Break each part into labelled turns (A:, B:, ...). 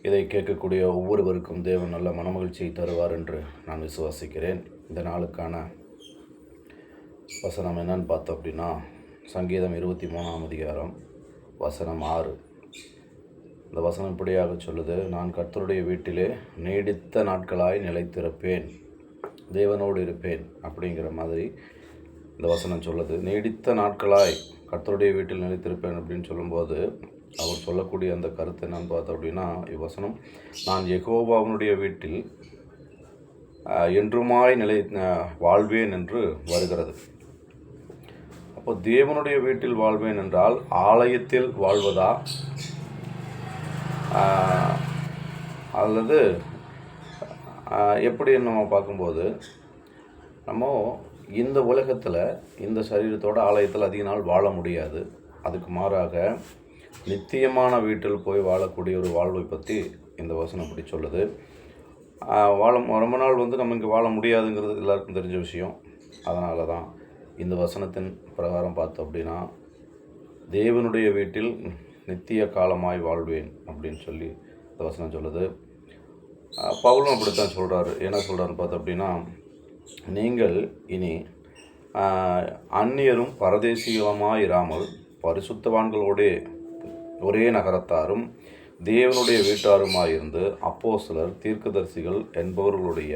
A: இதை கேட்கக்கூடிய ஒவ்வொருவருக்கும் தேவன் நல்ல மனமகிழ்ச்சியை தருவார் என்று நான் விசுவாசிக்கிறேன். இந்த நாளுக்கான வசனம் என்னன்னு பார்த்தோம் அப்படின்னா, சங்கீதம் 23ஆம் அதிகாரம் வசனம் 6. இந்த வசனம் இப்படியாக சொல்லுது: நான் கர்த்தருடைய வீட்டிலே நீடித்த நாட்களாய் நிலைத்திருப்பேன், தேவனோடு இருப்பேன் அப்படிங்கிற மாதிரி இந்த வசனம் சொல்லுது. நீடித்த நாட்களாய் கர்த்தருடைய வீட்டில் நிலைத்திருப்பேன் அப்படின்னு சொல்லும்போது அவர் சொல்லக்கூடிய அந்த கருத்து என்னன்னு பார்த்தோம் அப்படின்னா, இவ்வசனம் நான் யெகோவாவுடைய வீட்டில் என்றுமாய் வாழ்வேன் என்று வருகிறது. அப்போ தேவனுடைய வீட்டில் வாழ்வேன் என்றால் ஆலயத்தில் வாழ்வதா அல்லது எப்படின்னு நம்ம பார்க்கும்போது, நம்ம இந்த உலகத்தில் இந்த சரீரத்தோட ஆலயத்தில் அதிக நாள் வாழ முடியாது. அதுக்கு மாறாக நித்தியமான வீட்டில் போய் வாழக்கூடிய ஒரு வாழ்வை பற்றி இந்த வசனம் அப்படி சொல்லுது. ரொம்ப நாள் நம்ம இங்கே வாழ முடியாதுங்கிறது எல்லாருக்கும் தெரிஞ்ச விஷயம். அதனால தான் இந்த வசனத்தின் பிரகாரம் பார்த்தோம் அப்படின்னா, தேவனுடைய வீட்டில் நித்திய காலமாய் வாழ்வேன் அப்படின்னு சொல்லி இந்த வசனம் சொல்லுது. பவுலும் அப்படித்தான் சொல்கிறாரு. என்ன சொல்கிறாருன்னு பார்த்தோம் அப்படின்னா, நீங்கள் இனி அந்நியரும் பரதேசிகளுமாய் இராமல் பரிசுத்தவான்களோடே ஒரே நகரத்தாரும் தேவனுடைய வீட்டாருமாயிருந்து அப்போஸ்தலர் தீர்க்கதரிசிகள் என்பவர்களுடைய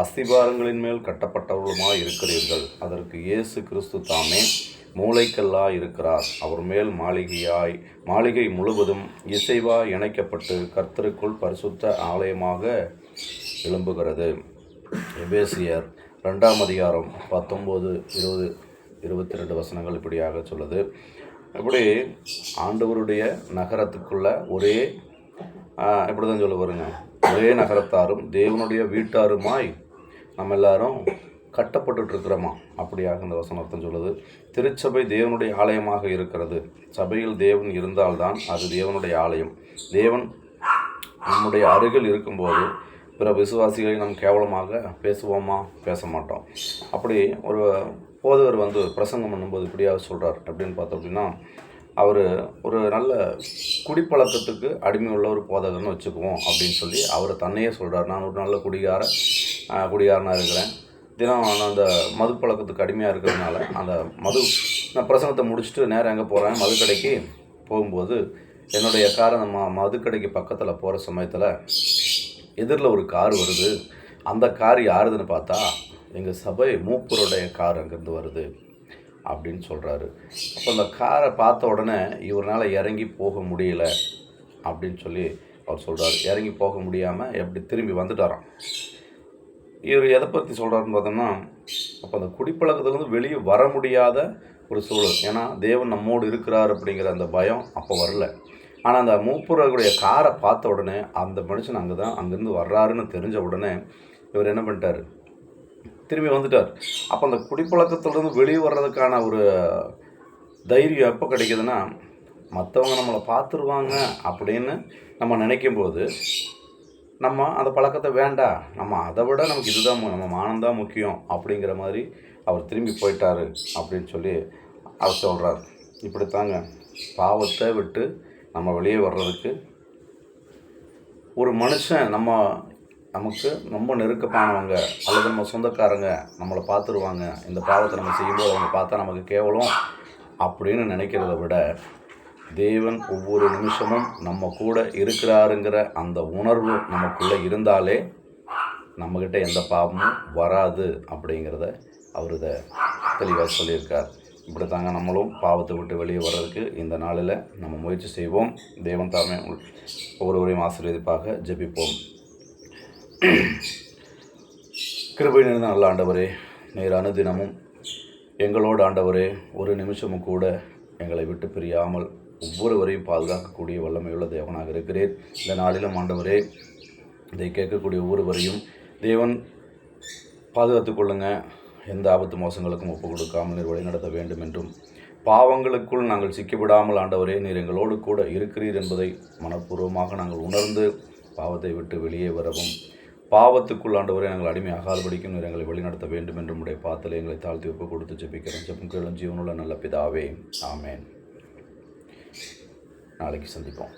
A: அஸ்திபாரங்களின் மேல் கட்டப்பட்டவர்களுமாய் இருக்கிறீர்கள். அதற்கு இயேசு கிறிஸ்து தாமே மூளைக்கல்லாய் இருக்கிறார். அவர் மேல் மாளிகை முழுவதும் இசைவாய் இணைக்கப்பட்டு கர்த்தருக்குள் பரிசுத்த ஆலயமாக எழும்புகிறது. எபேசியர் 2ஆம் அதிகாரம் 19, 20, 22 வசனங்கள் இப்படியாக சொல்லுது. இப்படி ஆண்டவருடைய நகரத்துக்குள்ள ஒரே இப்படி தான் சொல்ல வருங்க, ஒரே நகரத்தாரும் தேவனுடைய வீட்டாருமாய் நம்ம எல்லாரும் கட்டப்பட்டுருக்கிறோமா அப்படியாக இந்த வசனத்தை சொல்லுது. திருச்சபை தேவனுடைய ஆலயமாக இருக்கிறது. சபையில் தேவன் இருந்தால்தான் அது தேவனுடைய ஆலயம். தேவன் நம்முடைய அருகில் இருக்கும்போது பிற விசுவாசிகளை நாம் கேவலமாக பேசுவோமா? பேச மாட்டோம். அப்படி ஒரு போதவர் பிரசங்கம் பண்ணும்போது இப்படியாக சொல்கிறார். அப்படின்னு பார்த்தோம் அப்படின்னா, அவர் ஒரு நல்ல குடிப்பழக்கத்துக்கு அடிமை உள்ள ஒரு போதகர்னு வச்சுக்குவோம் அப்படின்னு சொல்லி அவர் தன்னையே சொல்கிறார். நான் ஒரு நல்ல குடிகாரனாக இருக்கிறேன். தினம் நான் அந்த மது பழக்கத்துக்கு அடிமையாக இருக்கிறதுனால அந்த நான் பிரசங்கத்தை முடிச்சுட்டு நேரம் எங்கே போகிறேன், மதுக்கடைக்கு போகும்போது என்னுடைய காரை நம்ம மதுக்கடைக்கு பக்கத்தில் போகிற சமயத்தில் எதிரில் ஒரு கார் வருது. அந்த கார் யாருதுன்னு பார்த்தா எங்கள் சபை மூப்பருடைய கார் அங்கேருந்து வருது அப்படின்னு சொல்கிறாரு. அப்போ அந்த காரை பார்த்த உடனே இவரால் இறங்கி போக முடியல அப்படின்னு சொல்லி அவர் சொல்கிறார். இறங்கி போக முடியாமல் எப்படி திரும்பி வந்துட்டாராம். இவர் எதை பற்றி சொல்கிறாருன்னு பார்த்தோம்னா, அப்போ அந்த குடிப்பழக்கத்துலேருந்து வெளியே வர முடியாத ஒரு சூழல். ஏன்னா தேவன் நம்மோடு இருக்கிறார் அப்படிங்கிற அந்த பயம் அப்போ வரல. ஆனால் அந்த மூப்பருடைய காரை பார்த்த உடனே அந்த மனுஷன் அங்கேருந்து வர்றாருன்னு தெரிஞ்ச உடனே இவர் என்ன பண்ணிட்டார், திரும்பி வந்துட்டார். அப்போ அந்த குடிப்பழக்கத்துலேருந்து வெளியே வர்றதுக்கான ஒரு தைரியம் எப்போ கிடைக்குதுன்னா, மற்றவங்க நம்மளை பார்த்துருவாங்க அப்படின்னு நம்ம நினைக்கும்போது நம்ம அந்த பழக்கத்தை வேண்டாம், நம்ம அதை விட நமக்கு இதுதான், நம்ம மானம்தான் முக்கியம் அப்படிங்கிற மாதிரி அவர் திரும்பி போயிட்டார் அப்படின்னு சொல்லி அவர் சொல்கிறார். இப்படித்தாங்க பாவத்தை விட்டு நம்ம வெளியே வர்றதுக்கு ஒரு மனுஷன் நமக்கு ரொம்ப நெருக்கமானவங்க அல்லது நம்ம சொந்தக்காரங்க நம்மளை பார்த்துருவாங்க, இந்த பாவத்தை நம்ம செய்யும்போது அவங்க பார்த்தா நமக்கு கேவலம் அப்படின்னு நினைக்கிறத விட, தேவன் ஒவ்வொரு நிமிஷமும் நம்ம கூட இருக்கிறாருங்கிற அந்த உணர்வு நமக்குள்ளே இருந்தாலே நம்மக்கிட்ட எந்த பாவமும் வராது அப்படிங்கிறத அவர் இதை தெளிவாக சொல்லியிருக்கார். இப்படி தாங்க நம்மளும் பாவத்தை விட்டு வெளியே வர்றதுக்கு இந்த நாளில் நம்ம முயற்சி செய்வோம். தேவன் தாமே ஒவ்வொருவரையும் ஆசீர்வதிப்பாக. ஜெபிப்போம். கிருபை நிறைந்த நல்ல ஆண்டவரே, நீர் அனுதினமும் எங்களோடு ஆண்டவரே ஒரு நிமிஷமும் கூட எங்களை விட்டு பிரியாமல் ஒவ்வொருவரையும் பாதுகாக்கக்கூடிய வல்லமையுள்ள தேவனாக இருக்கிறேன். இந்த நாளிலும் ஆண்டவரே, இதை கேட்கக்கூடிய ஒவ்வொருவரையும் தேவன் பாதுகாத்து கொள்ளுங்க. எந்த ஆபத்து மோசங்களுக்கும் ஒப்பு கொடுக்காமல் நீர் வழிநடத்த வேண்டும் என்றும், பாவங்களுக்குள் நாங்கள் சிக்கிவிடாமல் ஆண்டவரே நீர் எங்களோடு கூட இருக்கிறீர் என்பதை மனப்பூர்வமாக நாங்கள் உணர்ந்து பாவத்தை விட்டு வெளியே வரவும், பாவத்துக்குள் ஆண்டவரே நாங்கள் அடிமையாகாதபடிக்கும் நீர் எங்களை வழிநடத்த வேண்டும் என்றும் உடைய பாத்திலே எங்களை தாழ்த்தி ஒப்பு கொடுத்து ஜெபிக்கிறோம். ஜெபம் கேளும் ஜீவனுள்ள நல்ல பிதாவே, ஆமேன். நாளைக்கு சந்திப்போம்.